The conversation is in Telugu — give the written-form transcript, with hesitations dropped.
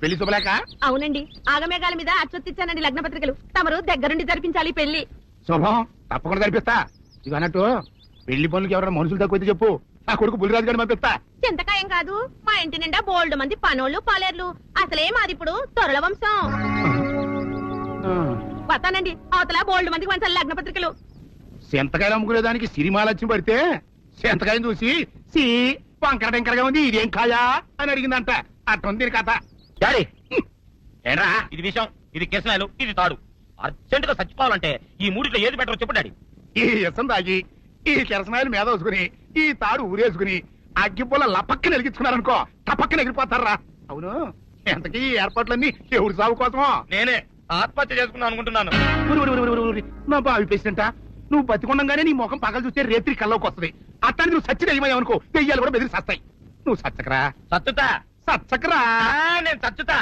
పెళ్లి శుభలేక? అవునండి, ఆగమేఘాల మీద అచ్చొత్తిచ్చానండి లగ్న పత్రికలు. తమరు దగ్గరుండి జరిపించాలి పెళ్లి. శుభం, తప్పకుండా జరిపిస్తా. ఇది అన్నట్టు పెళ్లి పనులకి ఎవరైనా మనుషులు తక్కువైతే చెప్పు, నా కొడుకు బుల్లిరాజు గారిని పంపిస్తా. చింతకాయం కాదు, మా ఇంటి నిండా బోల్డ్ మంది పనోళ్ళు పాలేర్లు. అసలే మాది ఇప్పుడు తొరల వంశం. వస్తానండి, అవతల బోల్డ్ మందికి మంచి లగ్న పత్రికలు. సెంతకాయలు అమ్ముకునే దానికి సిరిమాలచ్యం పడితే సెంతకాయని చూసి సి వంకర టెంకరగా ఉంది, ఇదేం కాయా అని అడిగిందంట. అట్టుంది దీని కథ. డాడీ ఏంట్రా ఇది విషయం, ఇది కిరసనాయలు, ఇది తాడు. అర్జెంట్ గా చచ్చిపోవాలంటే ఈ మూడిట్లో ఏది బెటర్ చెప్పు డాడీ. ఈ ఇసం తాగి ఈ కిరసనాయలు మీద వేసుకుని ఈ తాడు ఊరేసుకుని అగ్గిపుల్ల లపక్కన వెలిగించుకున్నారనుకో, టపక్కన ఎగిరిపోతారా. అవును, ఎంతకీ ఈ ఏర్పాట్లన్నీ ఎవరి సాగు కోసమో? నేనే ఆత్మహత్య చేసుకున్నాను అనుకుంటున్నాను. ఊరి, ఊరి, ఊరి, ఊరి, ఊరి. నా బావి పేసినంట నువ్వు బతికొండగానే నీ ముఖం పగలు చూస్తే రేత్రి కల్లోకి వస్తుంది. అట్టానికి నువ్వు సచ్చి దెయ్యమయ్యావనుకో, దెయ్యాలు కూడా బెదిరి సస్తాయి. నువ్వు సచ్చకరా, చచ్చుతా సచ్చకరా. నేను చచ్చుతా.